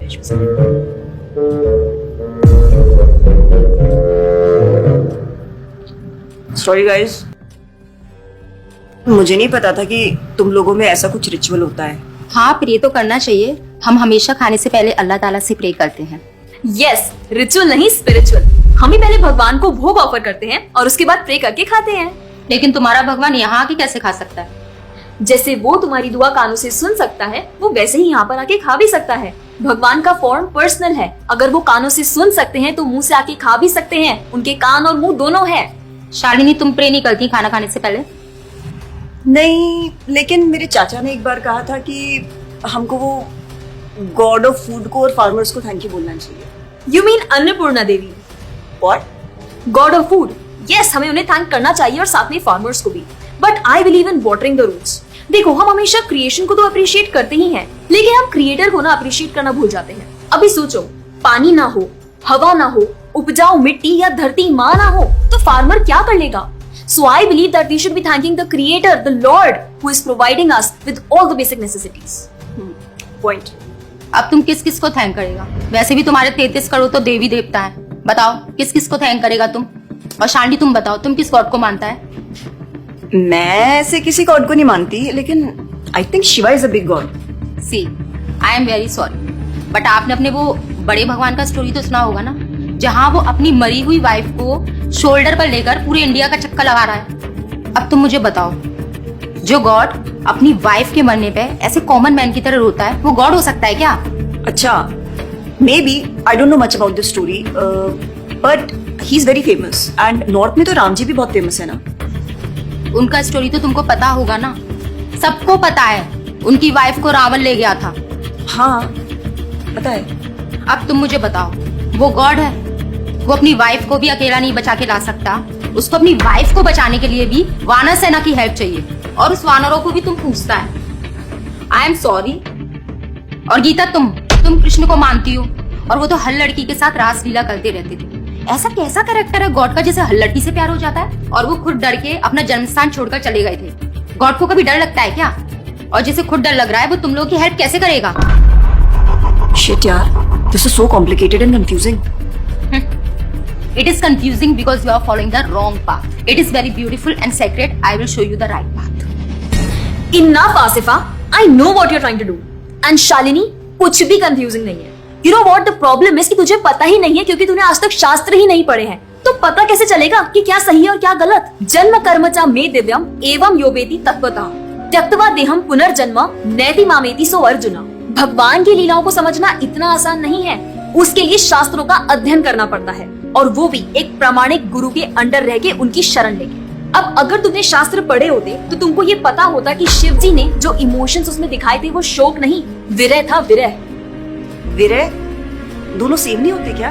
बीच में। Sorry guys, मुझे नहीं पता था कि तुम लोगों में ऐसा कुछ रिचुअल होता है। हाँ, प्रे तो करना चाहिए। हम हमेशा खाने से पहले अल्लाह ताला से प्रे करते हैं। यस, रिचुअल नहीं स्पिरिचुअल। हम ही पहले भगवान को भोग ऑफर करते हैं और उसके बाद प्रे करके खाते हैं। लेकिन तुम्हारा भगवान यहाँ आके कैसे खा सकता है? जैसे वो तुम्हारी दुआ कानों से सुन सकता है, वो वैसे ही यहाँ पर आके खा भी सकता है। भगवान का फॉर्म पर्सनल है। अगर वो कानों से सुन सकते हैं तो मुंह से आके खा भी सकते हैं। उनके कान और मुंह दोनों है। शालिनी, तुम प्रे नहीं करती खाना खाने से पहले? नहीं, लेकिन मेरे चाचा ने एक बार कहा था कि हमको वो गॉड ऑफ फूड को और फार्मर्स को थैंक यू बोलना चाहिए। You mean Annapurna Devi? What? God of food. Yes, हमें उन्हें थैंक करना चाहिए और साथ में फार्मर्स को भी। But I believe in watering the roots. देखो, हम हमेशा क्रिएशन को तो अप्रिशिएट करते ही हैं, लेकिन हम क्रिएटर को ना अप्रिशिएट करना भूल जाते हैं। अभी सोचो, पानी ना हो, हवा ना हो, उपजाऊ मिट्टी या धरती माँ ना हो, तो फार्मर क्या कर लेगा? So I believe that we should be thanking the Creator, the Lord, who is providing us with all the basic necessities. Point. अब तुम किस किस को थैंक करेगा? वैसे भी तुम्हारे 33 करोड़ तो देवी देवता है। बताओ, किस किस को थैंक करेगा तुम? और शांति, तुम बताओ, तुम किस गॉड को मानता है? मैं ऐसे किसी गॉड को नहीं मानती, लेकिन I think Shiva is a big God. See, I am very sorry, but आपने अपने वो बड़े भगवान का स्टोरी तो सुना होगा ना, जहाँ वो अपनी मरी हुई वाइफ को शोल्डर पर लेकर पूरे इंडिया का चक्कर लगा रहा है। अब तुम मुझे बताओ, जो गॉड अपनी वाइफ के मरने पे ऐसे कॉमन मैन की तरह रोता है, वो गॉड हो सकता है क्या? अच्छा, may be, I don't know much about this story, but he is very famous and north में तो राम जी भी बहुत फेमस है ना। उनका स्टोरी तो तुमको पता होगा ना, सबको पता है। उनकी वाइफ को रावण ले गया था। हाँ, पता है। अब तुम मुझे बताओ, वो गॉड है? वो अपनी वाइफ को भी अकेला नहीं बचा के ला सकता। उसको अपनी वाइफ को बचाने के लिए भी वानर सेना की हेल्प चाहिए, और उस वानरों को भी तुम पूछता है। I am sorry. और गीता, तुम कृष्ण को मानती हो, और वो तो हर लड़की के साथ रासलीला करते रहते थे। ऐसा कैसा कैरेक्टर है गॉड का जिसे हर लड़की से प्यार हो जाता है? और वो खुद डर के अपना जन्मस्थान छोड़कर चले गए थे। गॉड को कभी डर लगता है क्या? और जिसे खुद डर लग रहा है, वो तुम लोगों की हेल्प कैसे करेगा? शिट यार, this is so complicated and confusing. It is confusing because you are following the wrong path. It is very beautiful and sacred. I will show you the right path. Enough, Asifa. I know what you're trying to do. And Shalini, कुछ भी confusing नहीं है। You know what the problem is कि तुझे पता ही नहीं है, क्योंकि तूने आज तक शास्त्र ही नहीं पढ़े हैं। तो पता कैसे चलेगा कि क्या सही है और क्या गलत? जन्म कर्म च मे दिव्यम एवं योवेति तत्वतः त्यक्त्वा देहम पुनर्जन्म नैति मामेति सो अर्जुना। भगवान की लीलाओं को समझना इतना आसान नहीं है। उसके लिए शास्त्रों का अध्ययन करना पड़ता है, और वो भी एक प्रामाणिक गुरु के अंडर रह के उनकी शरण लेके। अब अगर तुमने शास्त्र पढ़े होते तो तुमको ये पता होता कि शिव जी ने जो इमोशंस उसमें दिखाए थे वो शोक नहीं, विरह था। विरह विरह दोनों सेम नहीं होते क्या?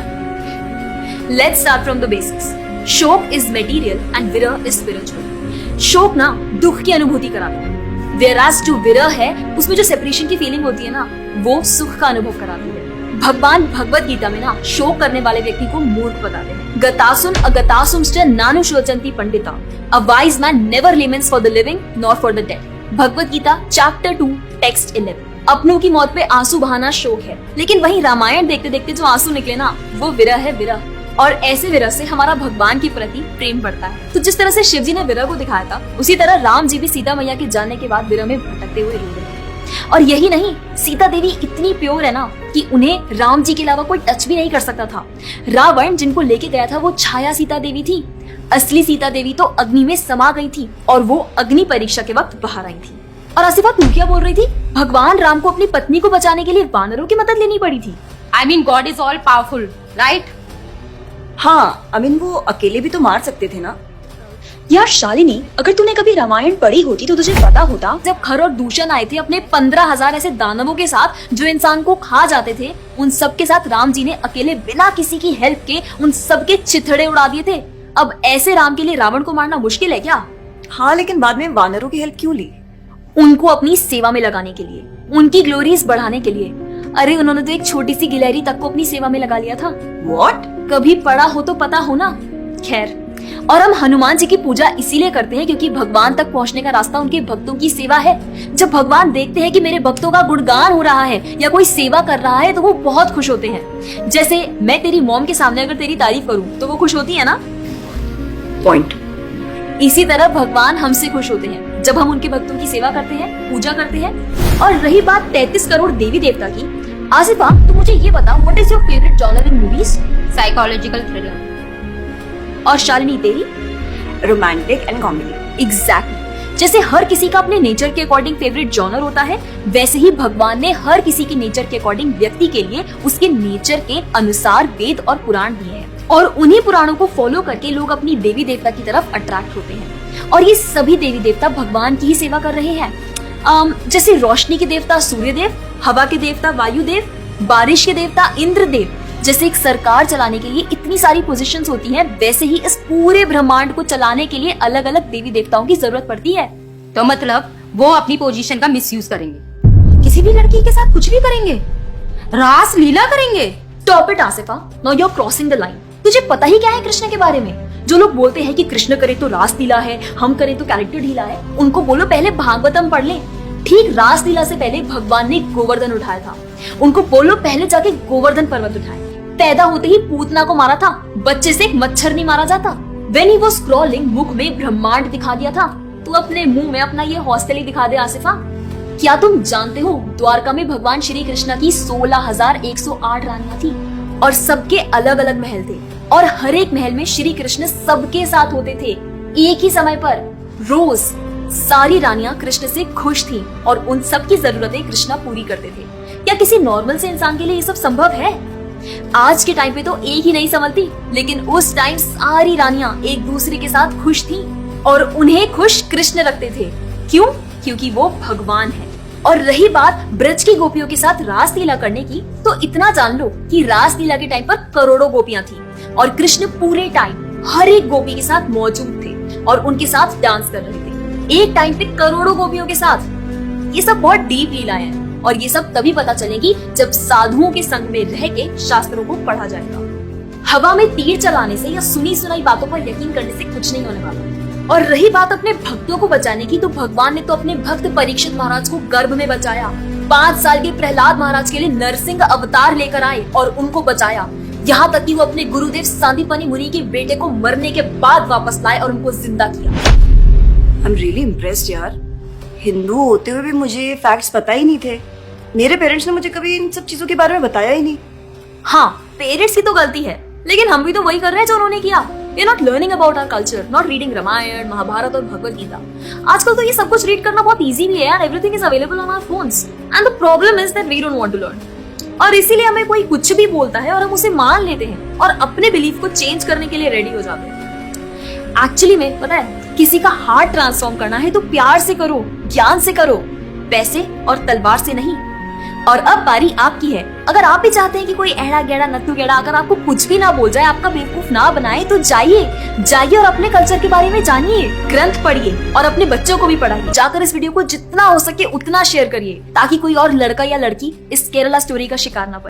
Let's start from the basics. शोक इज मटेरियल एंड विरह इज स्पिरिचुअल। शोक ना दुख की अनुभूति कराता है, whereas जो विरह है उसमें जो सेपरेशन की फीलिंग होती है ना, वो सुख का अनुभव कराती है। भगवान भगवत गीता में ना शोक करने वाले व्यक्ति को मूर्ख बताते हैं। गतासुम अगतासुमश्च नानुशोचन्ति Pandita. A wise man never laments for the living nor for the dead. Bhagavad Gita chapter 2 text 11। अपनों की मौत पे आंसू बहाना शोक है, लेकिन वही रामायण देखते देखते जो आंसू निकले ना, वो विरह है। विरह, और ऐसे विरह से हमारा भगवान के प्रति प्रेम बढ़ता है। तो जिस तरह से शिव जी ने विरह को दिखाया था, उसी तरह राम जी भी सीता मैया के जाने के बाद विरह में भटकते हुए रो रहे हैं। और यही नहीं, सीता देवी इतनी प्योर है ना कि उन्हें राम जी के अलावा कोई टच भी नहीं कर सकता था। रावण जिनको लेके गया था वो छाया सीता देवी थी। असली सीता देवी तो अग्नि में समा गई थी, और वो अग्नि परीक्षा के वक्त बाहर आई थी। और आसिफा, तू क्या बोल रही थी? भगवान राम को अपनी पत्नी को बचाने के लिए वानरों की मदद लेनी पड़ी थी। I mean, God is all powerful, right? हाँ, आई मीन वो अकेले भी तो मार सकते थे ना। यार शालिनी, अगर तूने कभी रामायण पढ़ी होती तो तुझे पता होता, जब खर और दूषण आए थे अपने 15,000 ऐसे दानवों के साथ जो इंसान को खा जाते थे, उन सब के साथ राम जी ने अकेले बिना किसी की हेल्प के उन सबके चिथड़े उड़ा दिए थे। अब ऐसे राम के लिए रावण को मारना मुश्किल है क्या? हाँ, लेकिन बाद में वानरों की हेल्प क्यों ली? उनको अपनी सेवा में लगाने के लिए, उनकी ग्लोरीज बढ़ाने के लिए। अरे उन्होंने तो एक छोटी सी गिलहरी तक को अपनी सेवा में लगा लिया था। What? कभी पढ़ा हो तो पता हो ना। खैर, और हम हनुमान जी की पूजा इसीलिए करते हैं क्योंकि भगवान तक पहुंचने का रास्ता उनके भक्तों की सेवा है। जब भगवान देखते हैं कि मेरे भक्तों का गुणगान हो रहा है या कोई सेवा कर रहा है तो वो बहुत खुश होते हैं। जैसे मैं तेरी मॉम के सामने अगर तेरी तारीफ करूं तो वो खुश होती है ना। पॉइंट। इसी तरह भगवान हमसे खुश होते हैं जब हम उनके भक्तों की सेवा करते हैं, पूजा करते हैं। और रही बात 33 करोड़ देवी देवता की, आसिफा तू मुझे ये बता, what is your favourite genre in movies? Psychological thriller. और शालिनी तेरी? Romantic and comedy. एग्जैक्टली। जैसे हर किसी का अपने नेचर के अकॉर्डिंग फेवरेट जॉनर होता है, वैसे ही भगवान ने हर किसी के नेचर के अकॉर्डिंग व्यक्ति के लिए उसके नेचर के अनुसार वेद और पुराण दिए हैं। और उन्हीं पुराणों को फॉलो करके लोग अपनी देवी देवता की तरफ अट्रैक्ट होते हैं। और ये सभी देवी देवता भगवान की ही सेवा कर रहे हैं। जैसे रोशनी के देवता सूर्यदेव, हवा के देवता वायुदेव, बारिश के देवता इंद्रदेव। जैसे एक सरकार चलाने के लिए इतनी सारी पोजीशंस होती हैं, वैसे ही इस पूरे ब्रह्मांड को चलाने के लिए अलग अलग देवी देवताओं की जरूरत पड़ती है। तो मतलब वो अपनी पोजीशन का मिसयूज करेंगे, किसी भी लड़की के साथ कुछ भी करेंगे, रास लीला करेंगे। Stop it Asifa, now you are crossing the line. तुझे पता ही क्या है कृष्ण के बारे में? जो लोग बोलते हैं कि कृष्ण करे तो रास लीला है, हम करे तो कैरेक्टर ढीला है, उनको बोलो पहले भागवतम पढ़ ले। ठीक रास लीला से पहले भगवान ने गोवर्धन उठाया था। उनको बोलो पहले जाके गोवर्धन पर्वत उठाए। पैदा होते ही पूतना को मारा था, बच्चे से एक मच्छर नहीं मारा जाता। When he was crawling, मुख में ब्रह्मांड दिखा दिया था। तू अपने मुंह में अपना ये हॉस्टल ही दिखा दे आसिफा। क्या तुम जानते हो द्वारका में भगवान श्री कृष्ण की 16,108 रानियां थी और सबके अलग अलग महल थे और हर एक महल में श्री कृष्ण सबके साथ होते थे एक ही समय पर। रोज सारी रानियां कृष्ण से खुश थी और उन सब की जरूरतें कृष्णा पूरी करते थे। क्या किसी नॉर्मल से इंसान के लिए ये सब संभव है? आज के टाइम पे तो एक ही नहीं संभलती, लेकिन उस टाइम सारी रानियां एक दूसरे के साथ खुश थी और उन्हें खुश कृष्ण रखते थे। क्यों? क्योंकि वो भगवान है। और रही बात ब्रज की गोपियों के साथ रास लीला करने की, तो इतना जान लो कि रास लीला के टाइम पर करोड़ों गोपियां थी और कृष्ण पूरे टाइम हर एक गोपी के साथ मौजूद थे और उनके साथ डांस कर रहे थे एक टाइम पे करोड़ों गोपियों के साथ। ये सब बहुत डीप लीलाएं हैं और ये सब तभी पता चलेगी जब साधुओं के संग में रह के शास्त्रों को पढ़ा जाएगा। हवा में तीर चलाने से या सुनी सुनाई बातों पर यकीन करने से कुछ नहीं होने वाला। और रही बात अपने भक्तों को बचाने की, तो भगवान ने तो अपने भक्त परीक्षित महाराज को गर्भ में बचाया। 5 साल के प्रहलाद महाराज के लिए नरसिंह अवतार लेकर आए और उनको बचाया। यहाँ तक कि वो अपने गुरुदेव सांदीपनी मुनि के बेटे को मरने के बाद वापस लाए और उनको जिंदा किया। आई एम रियली इम्प्रेस्ड यार। हिंदू होते हुए भी मुझे फैक्ट्स पता ही नहीं थे। मेरे पेरेंट्स ने मुझे कभी इन सब चीजों के बारे में बताया ही नहीं। हाँ, पेरेंट्स की तो गलती है, लेकिन हम भी तो वही कर रहे हैं जो उन्होंने किया। We are not learning about our culture, not reading Ramayan, Mahabharat और भगवत गीता। आजकल तो ये सब कुछ रीड करना बहुत इजी भी है यार। Everything is available on our phones, and the problem is that we don't want to learn। और इसीलिए हमें कोई कुछ भी बोलता है और हम उसे मान लेते हैं और अपने बिलीफ को चेंज करने के लिए रेडी हो जाते हैं। एक्चुअली में पता है, किसी का हार्ट ट्रांसफॉर्म करना है तो प्यार से करो, ज्ञान से करो, पैसे और तलवार से नहीं। और अब बारी आपकी है। अगर आप भी चाहते हैं कि कोई एड़ा गेड़ा नत्थु गेड़ा अगर आपको कुछ भी ना बोल जाए, आपका बेवकूफ ना बनाए, तो जाइए और अपने कल्चर के बारे में जानिए, ग्रंथ पढ़िए और अपने बच्चों को भी पढ़ाइए। जाकर इस वीडियो को जितना हो सके उतना शेयर करिए ताकि कोई और लड़का या लड़की इस केरला स्टोरी का शिकार ना बने।